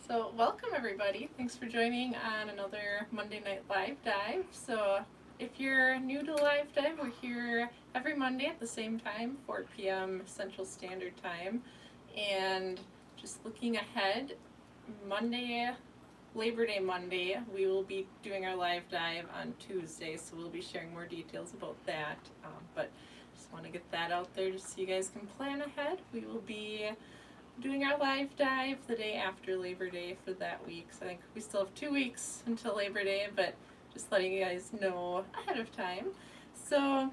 So welcome everybody. Thanks for joining on another Monday Night Live Dive. So if you're new to Live Dive, we're here every Monday at the same time, 4 p.m. Central Standard Time. And just looking ahead, Monday, Labor Day Monday, we will be doing our live dive on Tuesday, so we'll be sharing more details about that. But just want to get that out there just so you guys can plan ahead. We will be doing our live dive the day after Labor Day for that week. So I think we still have 2 weeks until Labor Day, but just letting you guys know ahead of time. So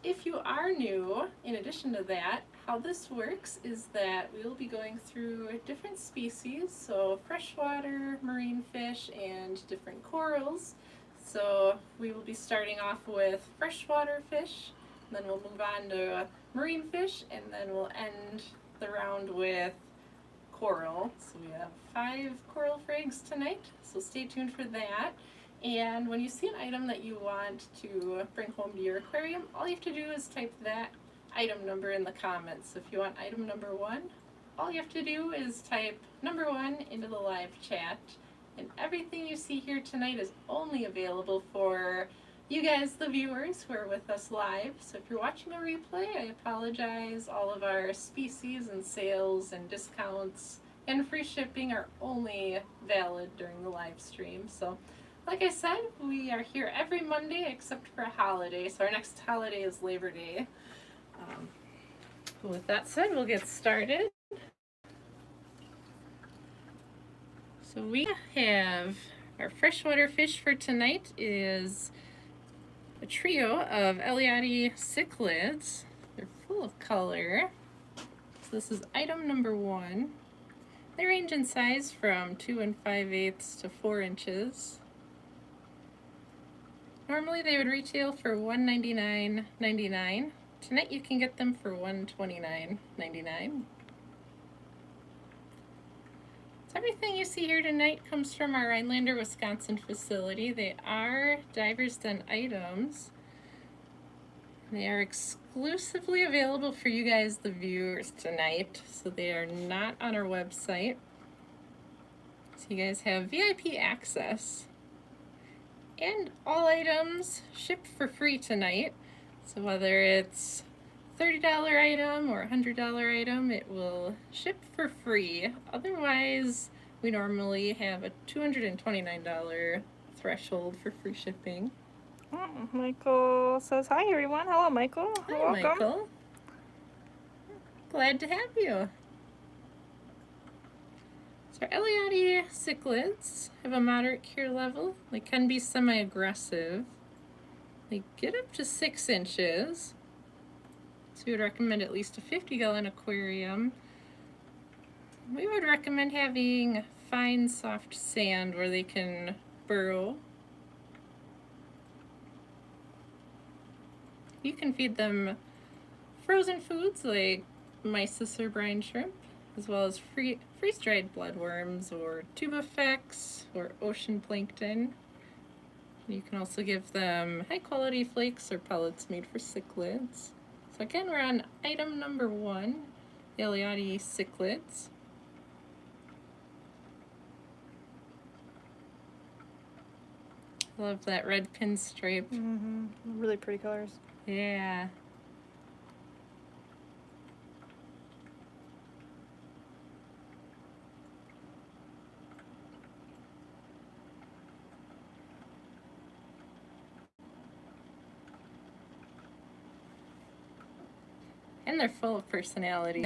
if you are new, in addition to that, how this works is that we will be going through different species, so freshwater, marine fish, and different corals. So we will be starting off with freshwater fish, then we'll move on to marine fish, and then we'll end the round with coral. So we have 5 coral frags tonight, so stay tuned for that. And when you see an item that you want to bring home to your aquarium, all you have to do is type that item number in the comments. So if you want item number 1, all you have to do is type number 1 into the live chat. And everything you see here tonight is only available for you guys, the viewers, who are with us live. So if you're watching a replay, I apologize. All of our species and sales and discounts and free shipping are only valid during the live stream. So like I said, we are here every Monday except for a holiday. So our next holiday is Labor Day. With that said, we'll get started. So we have our freshwater fish for tonight is a trio of LiveAquaria They're full of color. So this is item number 1. They range in size from 2 5/8 to 4 inches. Normally they would retail for $199.99. Tonight you can get them for $129.99. So everything you see here tonight comes from our Rhinelander, Wisconsin facility. They are Divers Den items. They are exclusively available for you guys, the viewers, tonight. So they are not on our website. So you guys have VIP access. And all items shipped for free tonight. So whether it's $30 item or $100 item, it will ship for free. Otherwise, we normally have a $229 threshold for free shipping. Oh, Michael says hi, everyone. Hello, Michael. Hi, welcome. Michael. Glad to have you. So our LiveAquaria cichlids have a moderate cure level. They can be semi-aggressive. They get up to 6 inches. So we would recommend at least a 50-gallon aquarium. We would recommend having fine, soft sand where they can burrow. You can feed them frozen foods like mysis or brine shrimp, as well as freeze-dried bloodworms or tubifex or ocean plankton. You can also give them high-quality flakes or pellets made for cichlids. So again, we're on item number 1, the LiveAquaria cichlids. Love that red pinstripe. Really pretty colors. Yeah. And they're full of personality.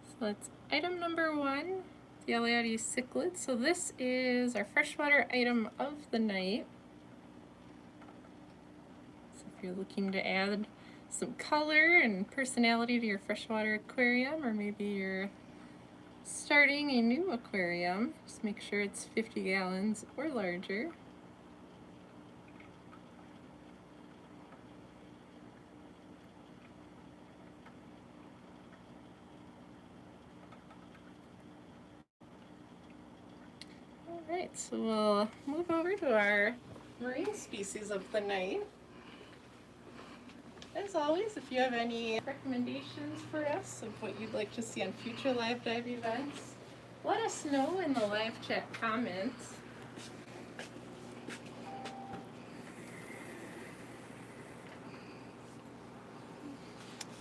So that's item number 1, the LiveAquaria cichlid. So this is our freshwater item of the night. So if you're looking to add some color and personality to your freshwater aquarium, or maybe you're starting a new aquarium, just make sure it's 50 gallons or larger. Alright, so we'll move over to our marine species of the night. As always, if you have any recommendations for us of what you'd like to see on future live dive events, let us know in the live chat comments.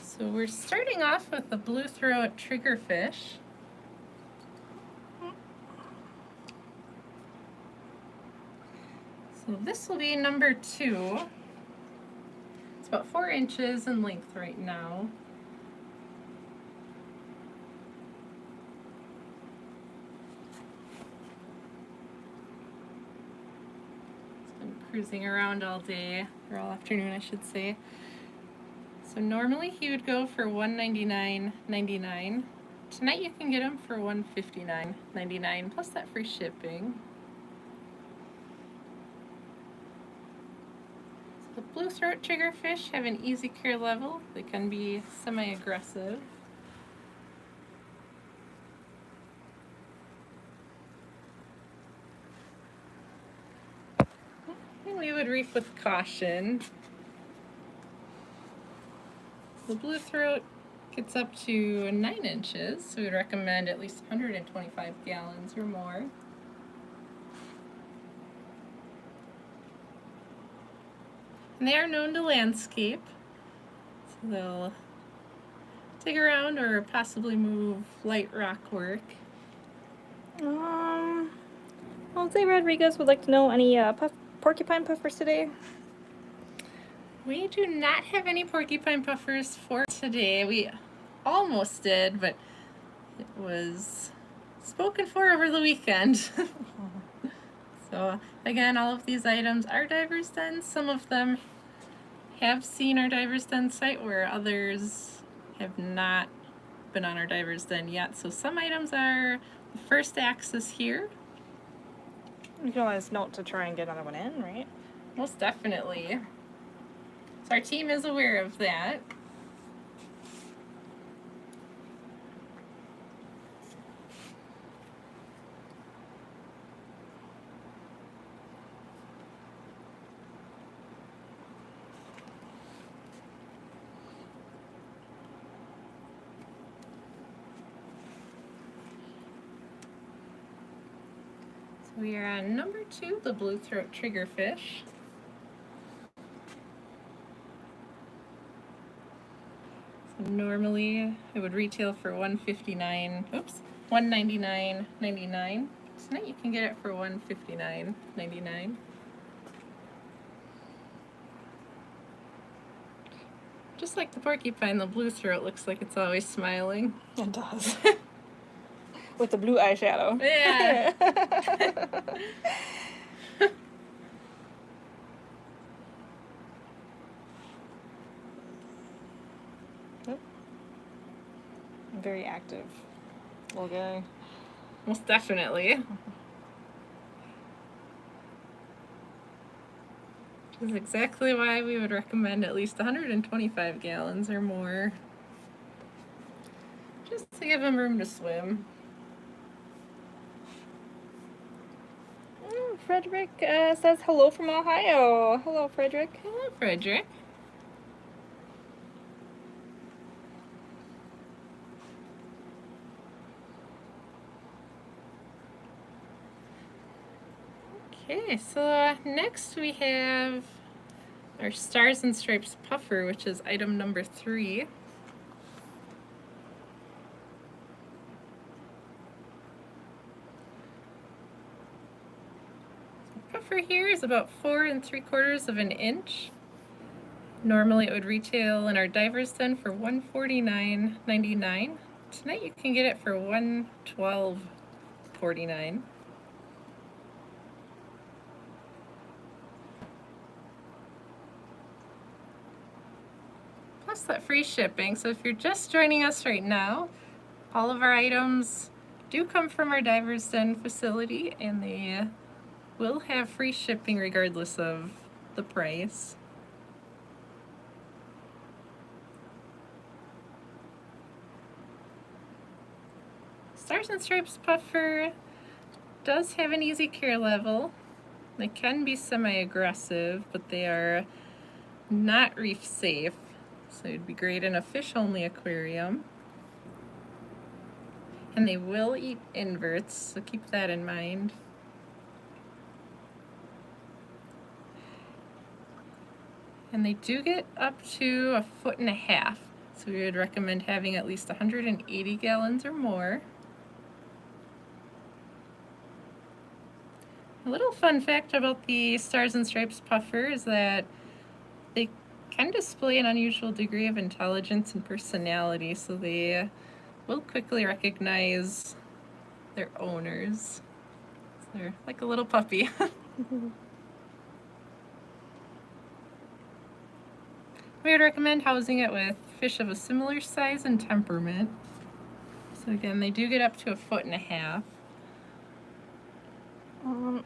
So we're starting off with the blue throat triggerfish. So this will be number 2. It's about 4 inches in length right now. It's been cruising around all day, or all afternoon I should say. So normally he would go for $199.99. Tonight you can get him for $159.99 plus that free shipping. The blue throat triggerfish have an easy care level. They can be semi-aggressive. And we would reef with caution. The blue throat gets up to 9 inches, so we would recommend at least 125 gallons or more. And they are known to landscape, so they'll dig around or possibly move light rock work. Jose Rodriguez would like to know any porcupine puffers today. We do not have any porcupine puffers for today. We almost did, but it was spoken for over the weekend. So again, all of these items are Divers Den. Some of them have seen our Divers Den site where others have not been on our Divers Den yet. So some items are the first access here. You can always note to try and get another one in, right? Most definitely. So our team is aware of that. So we are on number 2, the blue throat triggerfish. Normally, it would retail for $199.99. Tonight you can get it for $159.99. Just like the porcupine, the blue throat looks like it's always smiling. It does. With the blue eyeshadow. Yeah. Very active little guy. Most definitely. Which is exactly why we would recommend at least 125 gallons or more. Just to give him room to swim. Frederick says hello from Ohio. Hello, Frederick. Hello, Frederick. Okay, so next we have our Stars and Stripes puffer, which is item number 3. So puffer here is about 4 3/4 of an inch. Normally it would retail in our Divers Den for $149.99. Tonight you can get it for $112.49. Plus that free shipping. So if you're just joining us right now, all of our items do come from our Divers Den facility, and they will have free shipping regardless of the price. Stars and Stripes puffer does have an easy care level. They can be semi-aggressive, but they are not reef safe. So it'd be great in a fish-only aquarium. And they will eat inverts, so keep that in mind. And they do get up to 1.5 feet. So we would recommend having at least 180 gallons or more. A little fun fact about the Stars and Stripes puffer is that they can display an unusual degree of intelligence and personality, so they will quickly recognize their owners. So they're like a little puppy. We would recommend housing it with fish of a similar size and temperament. So again, they do get up to 1.5 feet.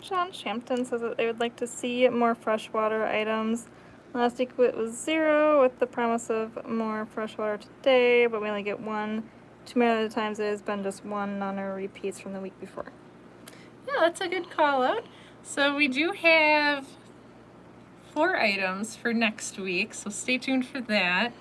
John Shampton says that they would like to see more freshwater items. Last week it was 0 with the promise of more freshwater today, but we only get 1. Too many of the times it has been just 1, none or repeats from the week before. Yeah, that's a good call out. So we do have 4 items for next week, so stay tuned for that.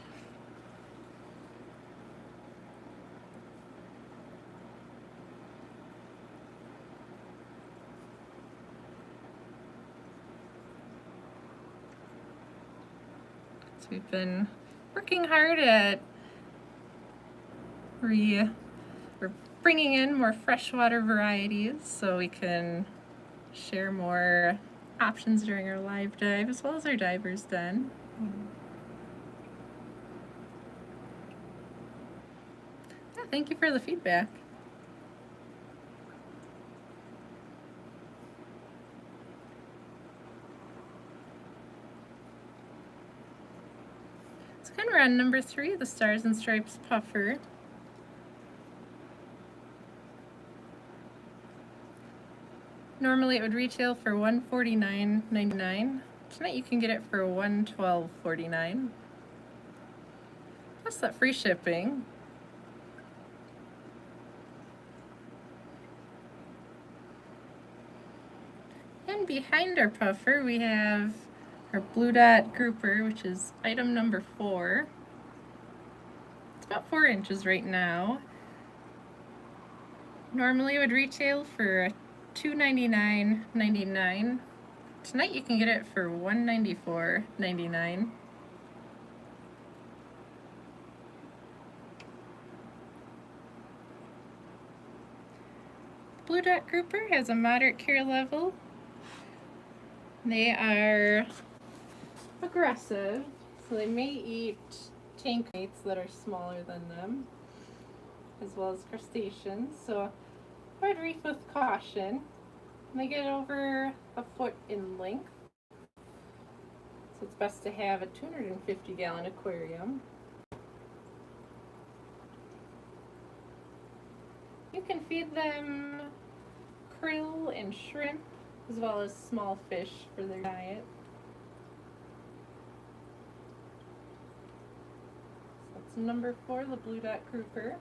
So we've been working hard at we're bringing in more freshwater varieties so we can share more options during our live dive as well as our diver's den. Yeah, thank you for the feedback. So kind of around number 3, the Stars and Stripes puffer. Normally it would retail for $149.99. Tonight you can get it for $112.49. Plus that free shipping. And behind our puffer we have our blue dot grouper, which is item number 4. It's about 4 inches right now. Normally it would retail for $299.99. Tonight you can get it for $194.99. Blue dot grouper has a moderate care level. They are aggressive, so they may eat tank mates that are smaller than them, as well as crustaceans. So I would reef with caution. They get over 1 foot in length, so it's best to have a 250-gallon aquarium. You can feed them krill and shrimp, as well as small fish for their diet. So that's number 4, the blue dot grouper.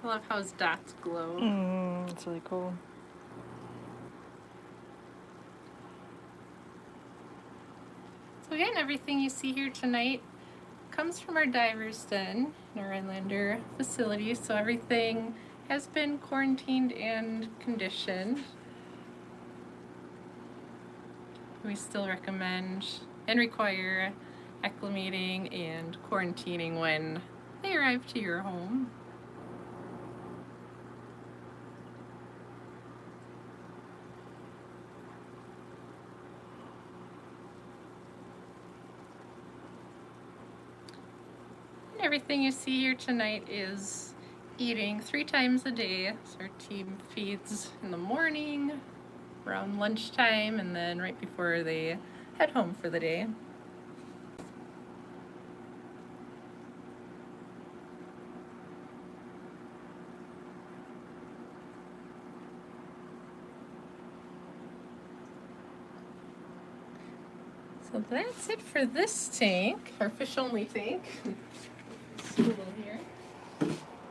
I love how his dots glow. That's really cool. So again, everything you see here tonight comes from our diver's den in our Rhinelander facility. So everything has been quarantined and conditioned. We still recommend and require acclimating and quarantining when they arrive to your home. Everything you see here tonight is eating 3 times a day. So our team feeds in the morning, around lunchtime, and then right before they head home for the day. So that's it for this tank, our fish-only tank. Stool here.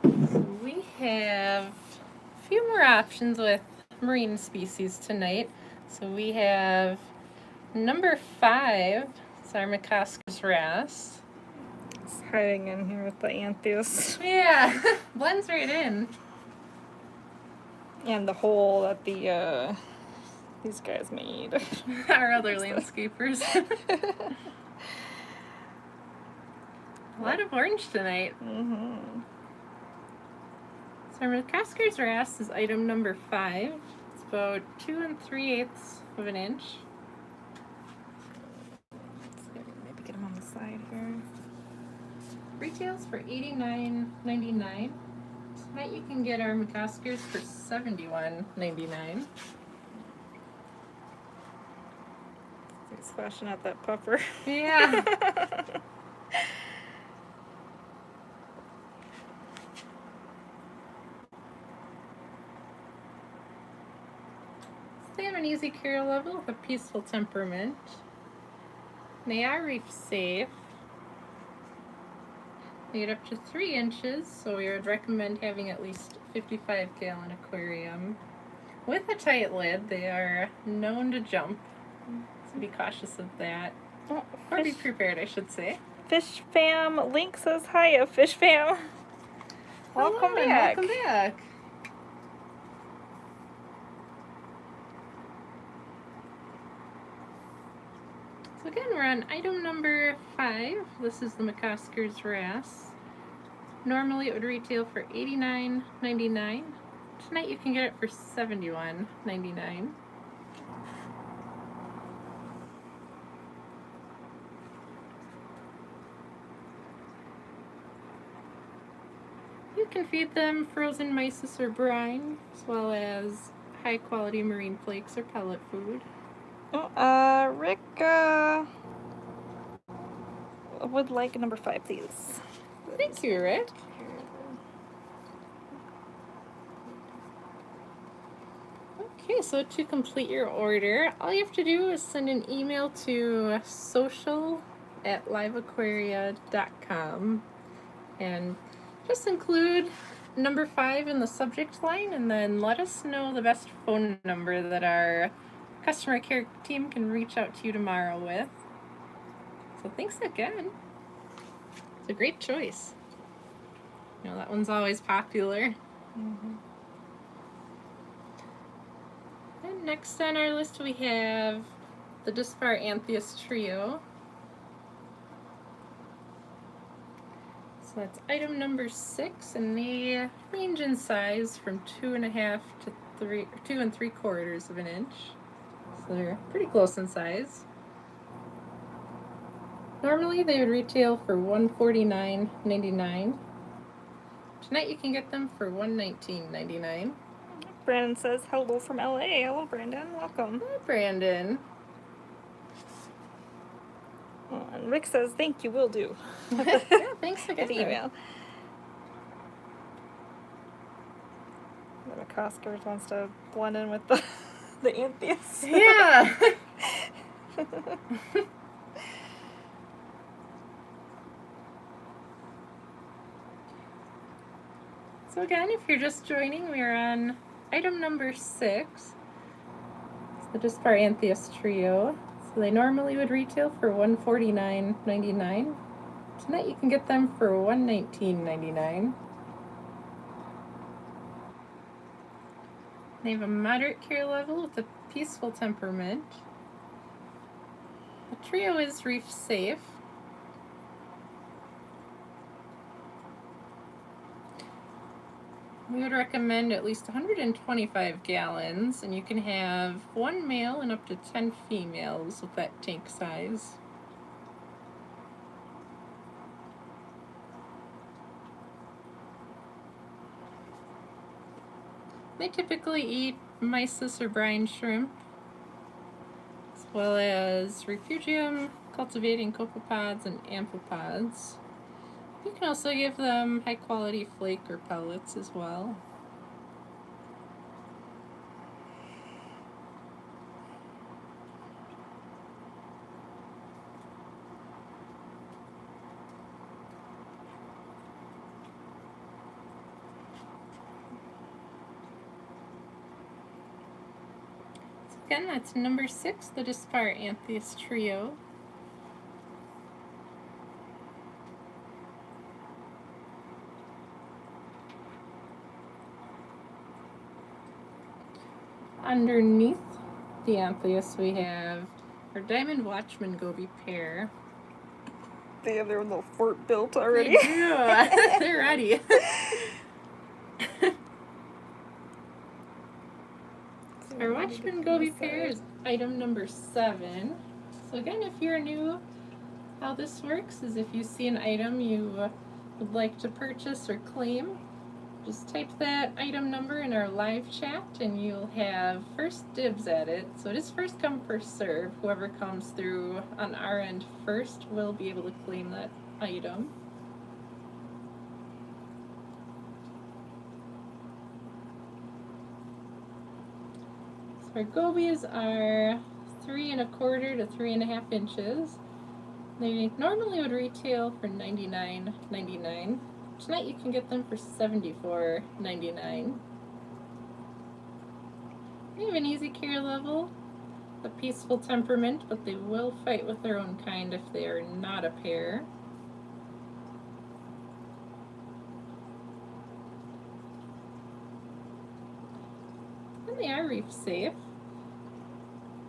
So we have a few more options with marine species tonight. So we have number 5, it's our Sarmacoschus wrasse. It's hiding in here with the anthias. Yeah, blends right in. And the hole that the these guys made. Our other landscapers. A lot of orange tonight. Mm-hmm. So our Sarmacoschus wrasse is item number 5. It's about 2 3/8 of an inch. Maybe get them on the side here. Retails for $89.99. Tonight you can get our Sarmacoschus for $71.99. He's flashing out that puffer. Yeah. They have an easy care level with a peaceful temperament. They are reef safe. They get up to 3 inches, so we would recommend having at least a 55-gallon aquarium. With a tight lid, they are known to jump, so be cautious of that. Oh, Or be prepared, I should say. Fish Fam Link says hiya, Fish Fam. Welcome Hello, and back. welcome back. So again, we're on item number 5. This is the Sarmacoschus wrasse. Normally it would retail for $89.99. Tonight you can get it for $71.99. You can feed them frozen mysis or brine, as well as high quality marine flakes or pellet food. Oh, Rick would like number 5, please. Thank you, Rick. Okay, so to complete your order, all you have to do is send an email to social@liveaquaria.com and just include number 5 in the subject line, and then let us know the best phone number that our customer care team can reach out to you tomorrow with. So thanks again. It's a great choice. You know, that one's always popular. Mm-hmm. And next on our list we have the Dispar Anthias Trio. So that's item number 6, and they range in size from 2.5 to 2 3/4 of an inch. So they're pretty close in size. Normally they would retail for $149.99. Tonight you can get them for $119.99. Brandon says hello from LA. Hello, Brandon. Welcome. Hi, Brandon. Oh, and Rick says thank you. Will do. Yeah, thanks again. Good email. The Sarmacoschus wants to blend in with the anthias. Yeah. So again, if you're just joining, we're on item number 6. It's the Dispar Anthias Trio. So they normally would retail for $149.99. Tonight you can get them for $119.99. They have a moderate care level with a peaceful temperament. The trio is reef safe. We would recommend at least 125 gallons, and you can have 1 male and up to 10 females with that tank size. They typically eat mysis or brine shrimp, as well as refugium, cultivating copepods, and amphipods. You can also give them high quality flake or pellets as well. So again, that's number 6, the Disparanthes trio. Underneath the Anthias, we have our Diamond Watchman Goby pair. They have their little fort built already. They do. They're ready. Our Watchman Goby pair is item number 7. So again, if you're new, how this works is if you see an item you would like to purchase or claim, just type that item number in our live chat and you'll have first dibs at it. So it is first come, first serve. Whoever comes through on our end first will be able to claim that item. So our gobies are 3 1/4 to 3 1/2 inches. They normally would retail for $99.99. Tonight you can get them for $74.99. They have an easy care level, a peaceful temperament, but they will fight with their own kind if they are not a pair. And they are reef safe.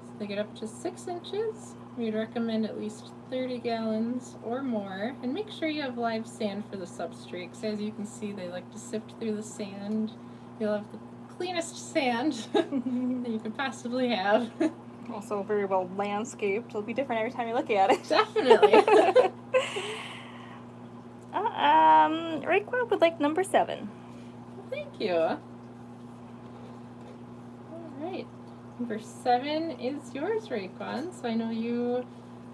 So they get up to 6 inches. We'd recommend at least 30 gallons or more, and make sure you have live sand for the substrate, because as you can see they like to sift through the sand. You'll have the cleanest sand that you could possibly have. Also very well landscaped. It'll be different every time you look at it. Definitely. Raekwon would like number 7. Thank you. All right. Number 7 is yours, Raekwon, so I know you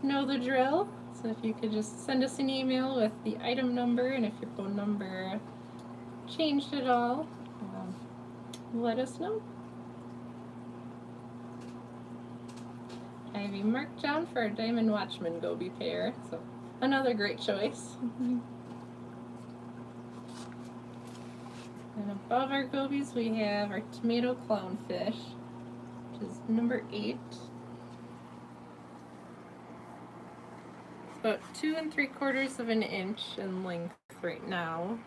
know the drill. So if you could just send us an email with the item number, and if your phone number changed at all, let us know. I have you marked down for our Diamond Watchman Goby pair, so another great choice. And above our gobies we have our tomato clownfish, which is number 8. It's about 2 3/4 of an inch in length right now.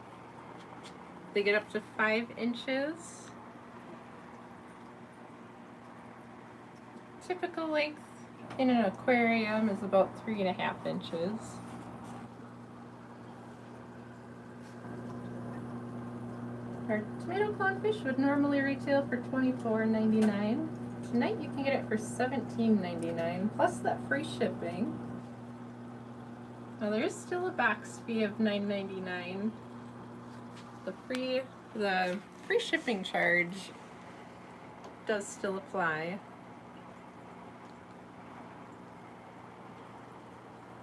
They get up to 5 inches. Typical length in an aquarium is about 3 1/2 inches. Our tomato clownfish would normally retail for $24.99. Tonight you can get it for $17.99 plus that free shipping. Now there is still a box fee of $9.99. The free shipping charge does still apply.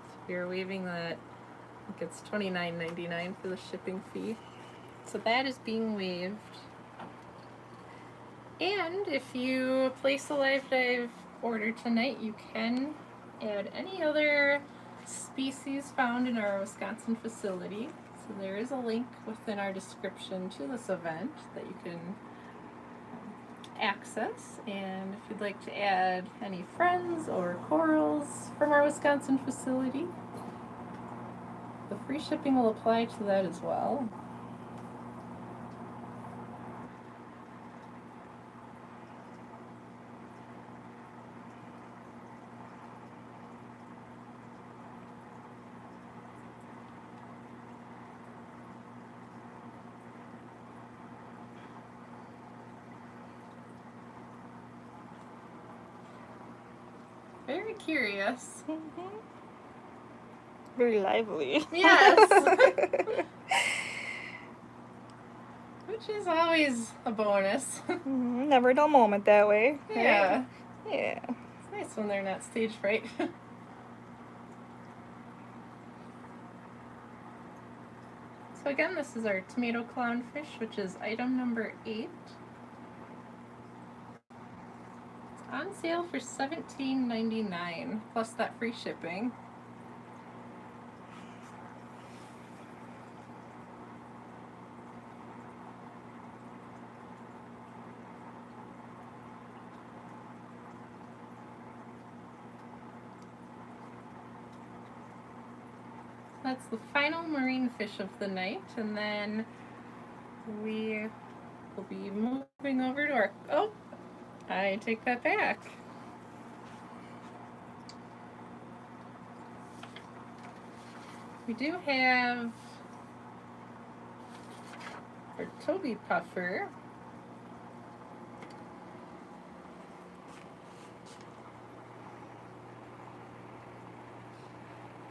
So if you're waiving that, I think it's $29.99 for the shipping fee. So that is being waived. And if you place a live dive order tonight, you can add any other species found in our Wisconsin facility. So there is a link within our description to this event that you can access. And if you'd like to add any friends or corals from our Wisconsin facility, the free shipping will apply to that as well. Very curious. Mm-hmm. Very lively. Yes. Which is always a bonus. Never a dull moment that way. Right? Yeah. Yeah. It's nice when they're not stage fright. So again, this is our tomato clownfish, which is item number 8. It's on sale for $17.99 plus that free shipping. That's the final marine fish of the night, and then we will be moving over to our, oh, I take that back. We do have our Toby Puffer.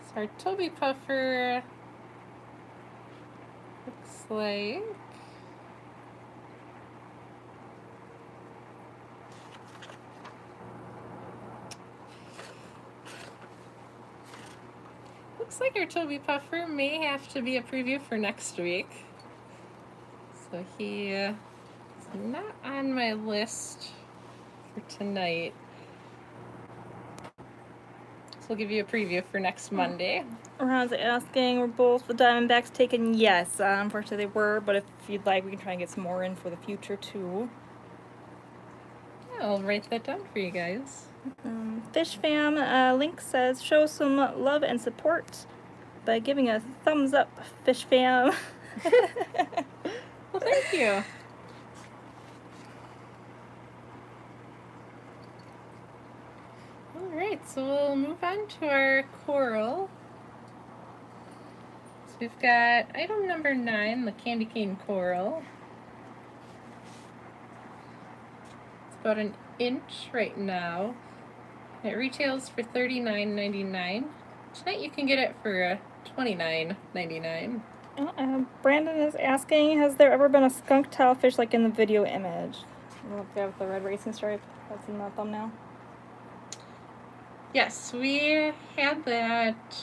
So our Toby Puffer looks like our Toby Puffer may have to be a preview for next week. So he is not on my list for tonight. So we'll give you a preview for next Monday. Ron's asking, were both the Diamondbacks taken? Yes, unfortunately they were, but if you'd like, we can try and get some more in for the future too. Yeah, I'll write that down for you guys. Fish Fam Link says, show some love and support by giving a thumbs up, Fish Fam. Well, thank you. Alright, so we'll move on to our coral. So we've got item number 9, the candy cane coral. It's about an inch right now. It retails for $39.99. Tonight you can get it for $29.99. Brandon is asking, has there ever been a skunk tailfish like in the video image? The guy with the red racing stripe that's in the thumbnail. Yes, we had that.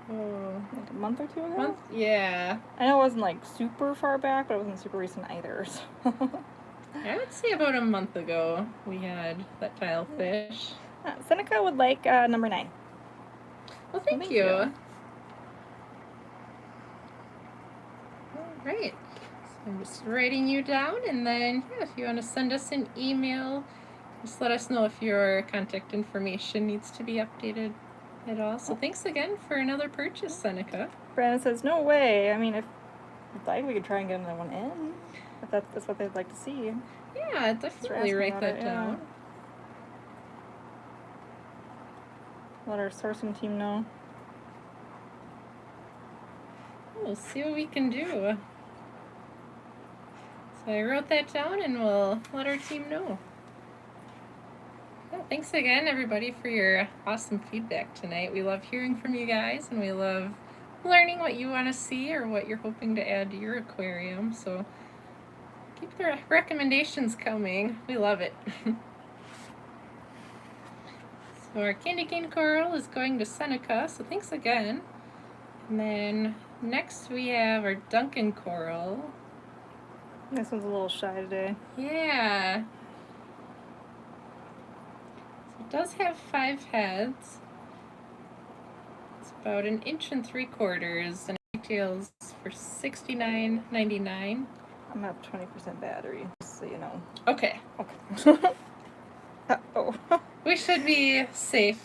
Like a month or two ago? Yeah. I know it wasn't like super far back, but it wasn't super recent either. So. I would say about a month ago we had that tilefish. Seneca would like number 9. Well, thank you. Alright. So I'm just writing you down, and then yeah, if you want to send us an email, just let us know if your contact information needs to be updated at all. So thanks again for another purchase, Seneca. Brandon says, no way. I mean, if you'd like, we could try and get another one in. If that's what they'd like to see. Yeah, definitely write that down. Let our sourcing team know. We'll see what we can do. So I wrote that down, and we'll let our team know. Well, thanks again, everybody, for your awesome feedback tonight. We love hearing from you guys, and we love learning what you want to see or what you're hoping to add to your aquarium. So keep the recommendations coming. We love it. So our candy cane coral is going to Seneca, so thanks again. And then next we have our Duncan coral. This one's a little shy today. Yeah. So it does have 5 heads. It's about an 1.75 inches, and it retails for $69.99. I'm at 20% battery, just so you know. Okay. Okay. Uh-oh. We should be safe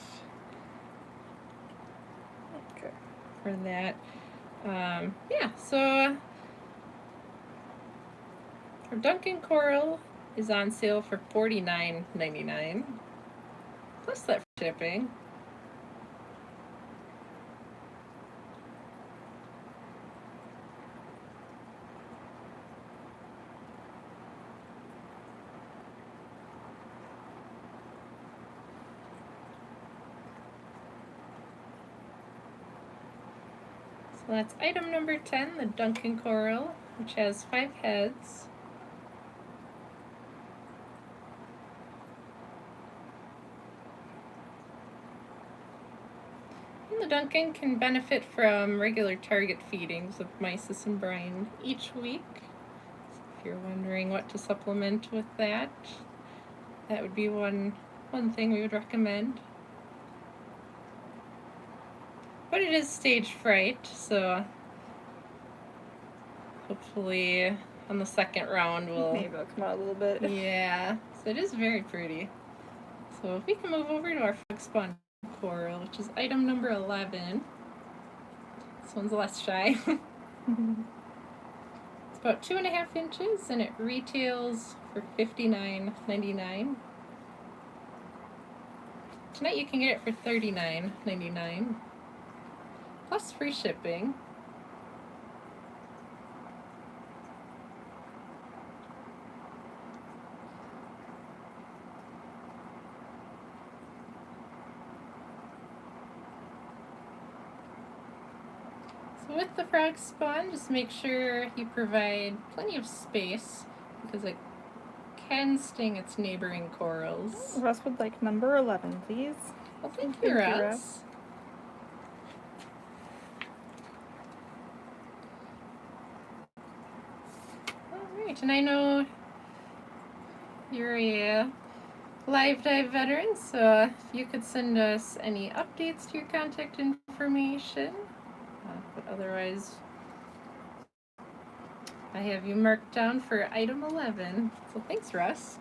Okay. for that. Yeah, so our Duncan coral is on sale for $49.99 plus that shipping. So that's item number 10, the Duncan coral, which has 5 heads. And the Duncan can benefit from regular target feedings of mysis and brine each week. So if you're wondering what to supplement with that, that would be one thing we would recommend. But it is stage fright, so hopefully on the second round we'll... Maybe it'll come out a little bit. Yeah, so it is very pretty. So if we can move over to our frog spawn coral, which is item number 11. This one's less shy. It's about 2.5 inches and it retails for $59.99. Tonight you can get it for $39.99 plus free shipping. So with the frog spawn, just make sure you provide plenty of space because it can sting its neighboring corals. Russ would like number 11, please. Well, thank you, Russ. Alright, and I know you're a live dive veteran, so if you could send us any updates to your contact information. But otherwise, I have you marked down for item 11. So thanks, Russ.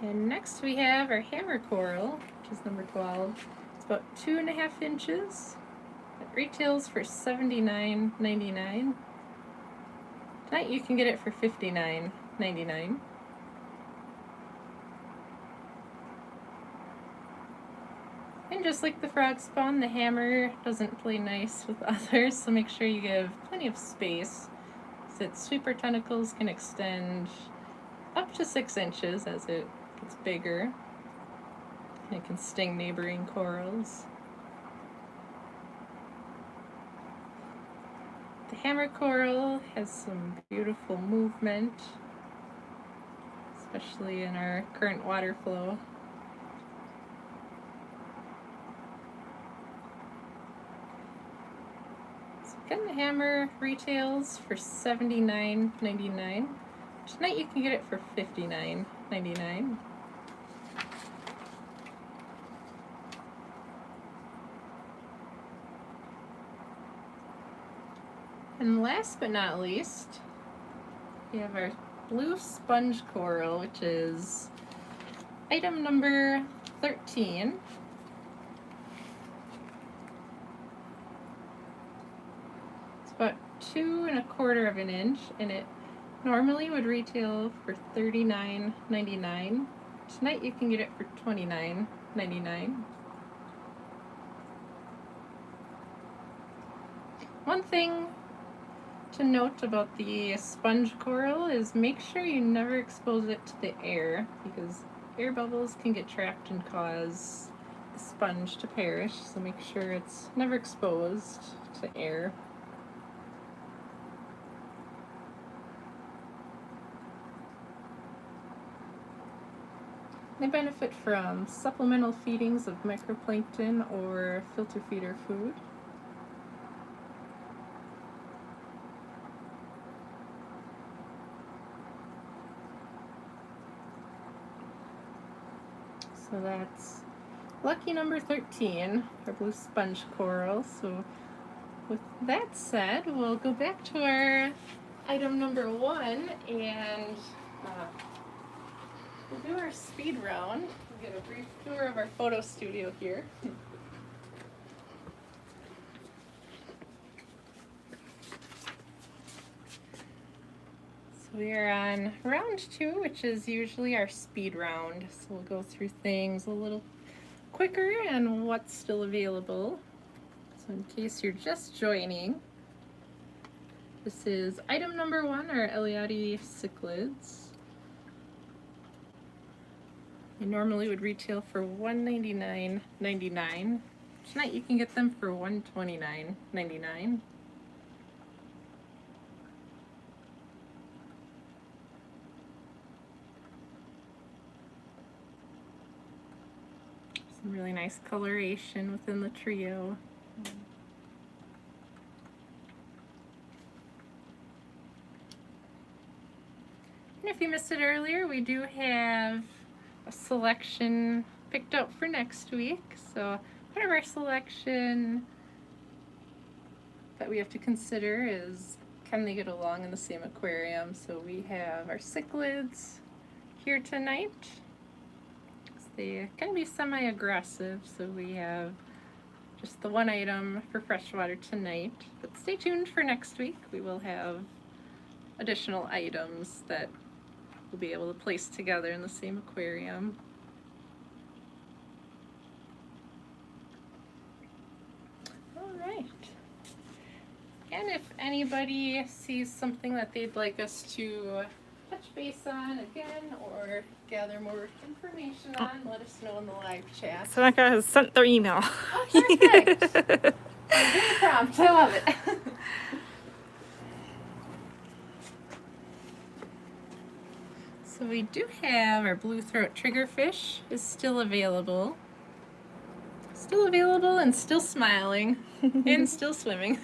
And next we have our hammer coral, which is number 12. It's about 2.5 inches. It retails for $79.99. Tonight you can get it for $59.99. And just like the frog spawn, the hammer doesn't play nice with others, so make sure you give plenty of space. So its sweeper tentacles can extend up to 6 inches as it gets bigger. And it can sting neighboring corals. The hammer coral has some beautiful movement, especially in our current water flow. Again, the hammer retails for $79.99. Tonight you can get it for $59.99. And last but not least, we have our blue sponge coral, which is item number 13. About 2.25 of an inch, and it normally would retail for $39.99. Tonight you can get it for $29.99. One thing to note about the sponge coral is make sure you never expose it to the air, because air bubbles can get trapped and cause the sponge to perish, so make sure it's never exposed to air. They benefit from supplemental feedings of microplankton or filter feeder food. So that's lucky number 13, our blue sponge coral. So with that said, we'll go back to our item number 1 and we'll do our speed round. We'll get a brief tour of our photo studio here. So we are on round 2, which is usually our speed round. So we'll go through things a little quicker and what's still available. So in case you're just joining, this is item number 1, our Eliade cichlids. They normally would retail for $199.99. Tonight you can get them for $129.99. Some really nice coloration within the trio. And if you missed it earlier, we do have a selection picked out for next week. So part of our selection that we have to consider is, can they get along in the same aquarium? So we have our cichlids here tonight. They can be semi-aggressive, so we have just the one item for freshwater tonight. But stay tuned for next week. We will have additional items that we'll be able to place together in the same aquarium. All right. And if anybody sees something that they'd like us to touch base on again or gather more information on, let us know in the live chat. Seneca has sent their email. Oh, perfect. Very prompt. I love it. So we do have our blue throat triggerfish is still available. Still available and still smiling and still swimming.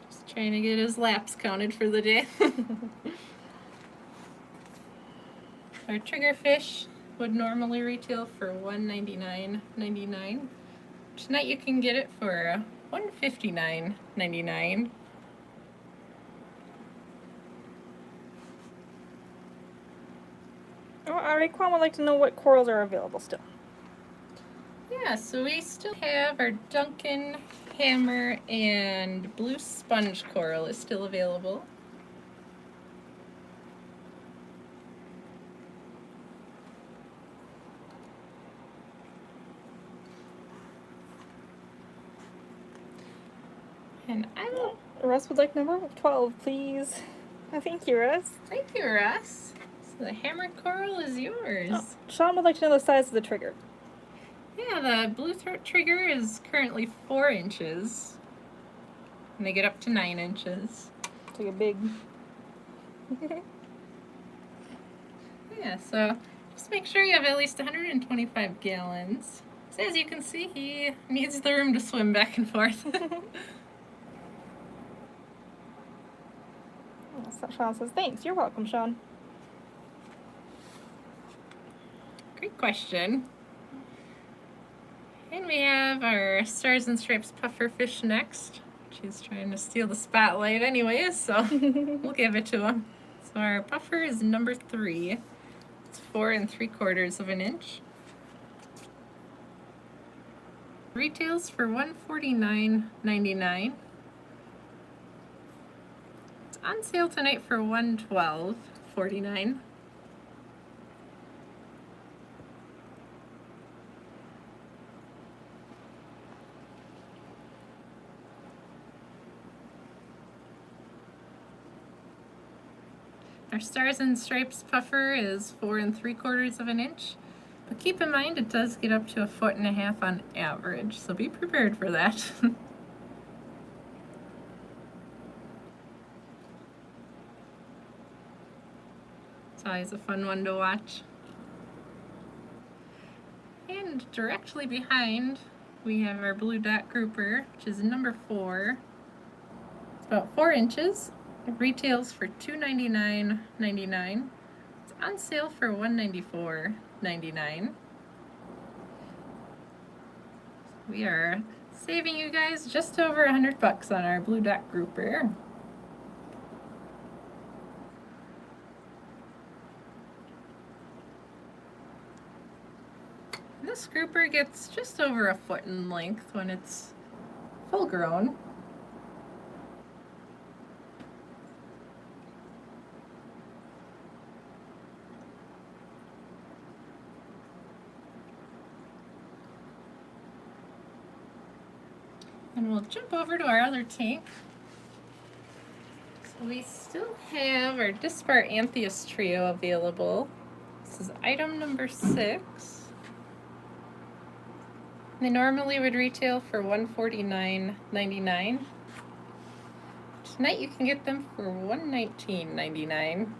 Just trying to get his laps counted for the day. Our triggerfish would normally retail for $199.99. Tonight you can get it for $159.99. Oh, Raekwon would like to know what corals are available still. Yeah, so we still have our Duncan hammer and blue sponge coral is still available. And I will. Russ would like number 12, please. Thank you, Russ. Thank you, Russ. So the hammered coral is yours. Oh, Sean would like to know the size of the trigger. Yeah, the blue throat trigger is currently 4 inches. And they get up to 9 inches. It's like a big. Yeah, so just make sure you have at least 125 gallons. So as you can see, he needs the room to swim back and forth. Sean says, thanks. You're welcome, Sean. Great question. And we have our Stars and Stripes pufferfish next. She's trying to steal the spotlight anyways, so we'll give it to him. So our puffer is number 3. It's 4 3/4 of an inch. Retails for $149.99. It's on sale tonight for $112.49. Our Stars and Stripes puffer is 4 3/4 of an inch. But keep in mind it does get up to 1.5 feet on average, so be prepared for that. It's always a fun one to watch. And directly behind we have our blue dot grouper, which is number 4. It's about 4 inches. It retails for $299.99. It's on sale for $194.99. We are saving you guys just over $100 on our blue dot grouper. This grouper gets just over 1 foot in length when it's full grown. And we'll jump over to our other tank. So we still have our Dispar Anthias trio available. This is item number 6. They normally would retail for $149.99. Tonight you can get them for $119.99.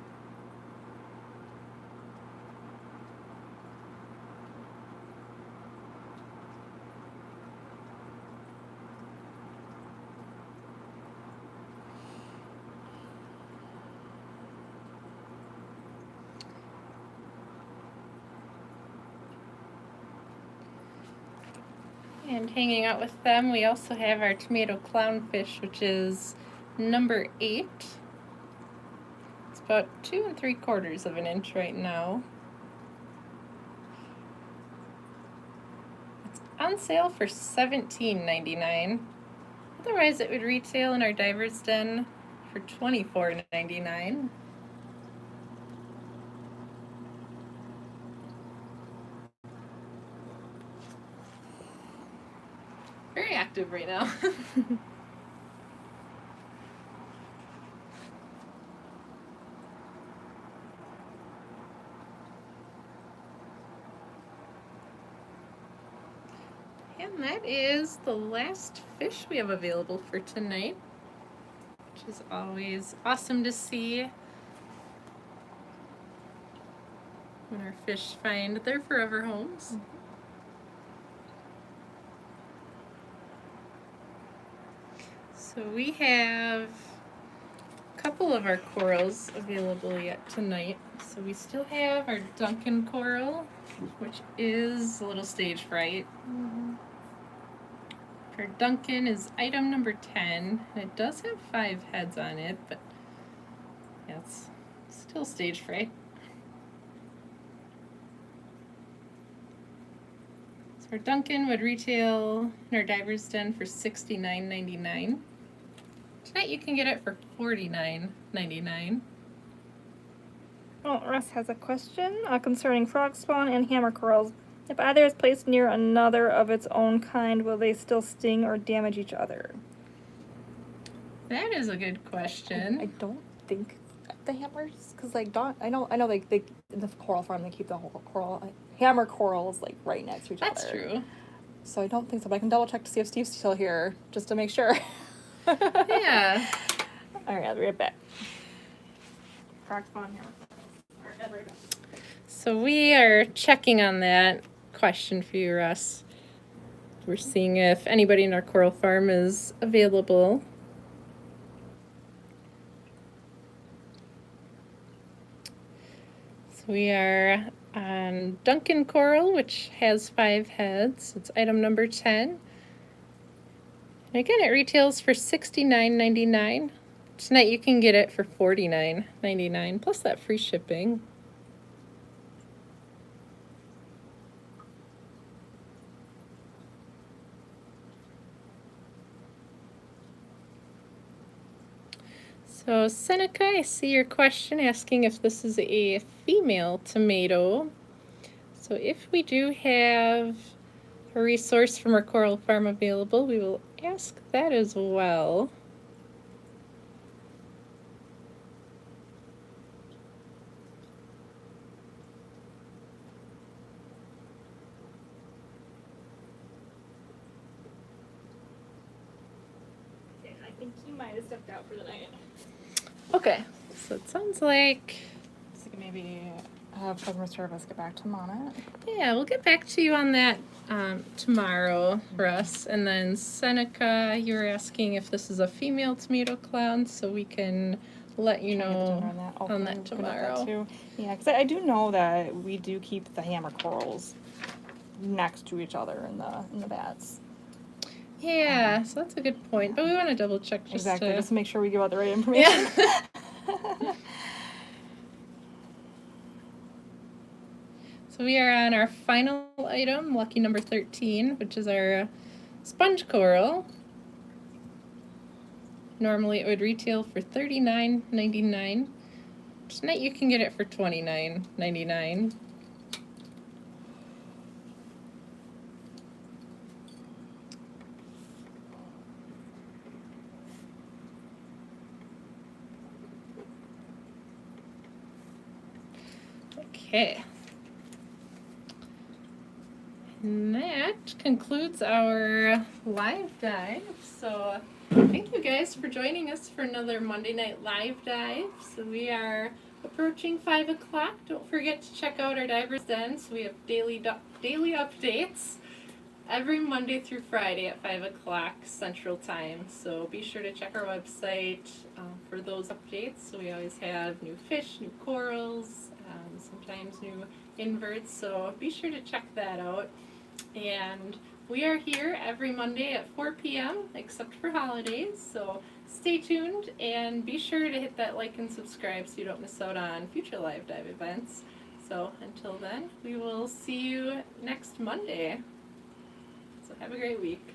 And hanging out with them, we also have our tomato clownfish, which is number 8. It's about 2 3/4 of an inch right now. It's on sale for $17.99. Otherwise, it would retail in our diver's den for $24.99. Very active right now. And that is the last fish we have available for tonight, which is always awesome to see when our fish find their forever homes. So we have a couple of our corals available yet tonight. So we still have our Duncan coral, which is a little stage fright. Our Duncan is item number 10, and it does have 5 heads on it, but yeah, it's still stage fright. So our Duncan would retail in our diver's den for $69.99. Tonight you can get it for $49.99. Well, Russ has a question concerning frog spawn and hammer corals. If either is placed near another of its own kind, will they still sting or damage each other? That is a good question. I don't think the hammers, because like I know like they in the coral farm they keep the whole coral hammer corals like right next to each other. That's true. So I don't think so, but I can double check to see if Steve's still here just to make sure. Yeah. All right, I'll be right back. Frog spawn, hammer corals. So we are checking on that question for you, Russ. We're seeing if anybody in our coral farm is available. So we are on Duncan coral, which has 5 heads. It's item number 10. And again, it retails for $69.99. Tonight you can get it for $49.99 plus that free shipping. So Seneca, I see your question asking if this is a female tomato. So if we do have a resource from our coral farm available, we will ask that as well. I think he might have stepped out for the night. Okay, so it sounds like, So maybe have customer service get back to him on it. yeah, we'll get back to you on that tomorrow, Russ. And then Seneca, you were asking if this is a female tomato clown, so we can let you Try to get the know dinner on that. on Okay, that we can do tomorrow. too. Yeah, because I do know that we do keep the hammer corals next to each other in the vats. Yeah, so that's a good point. But we want to double check just Exactly, to... just to make sure we give out the right information. Yeah. So we are on our final item, lucky number 13, which is our sponge coral. Normally it would retail for $39.99. Tonight you can get it for $29.99. Okay. And that concludes our live dive. So Thank you guys for joining us for another Monday Night Live Dive. So we are approaching 5 o'clock. Don't forget to check out our Divers Den. So we have daily updates every Monday through Friday at 5 o'clock Central Time. So be sure to check our website for those updates. So we always have new fish, new corals, sometimes new inverts. So be sure to check that out. And we are here every Monday at 4 p.m. except for holidays. So stay tuned and be sure to hit that like and subscribe so you don't miss out on future live dive events. So until then, we will see you next Monday. So have a great week.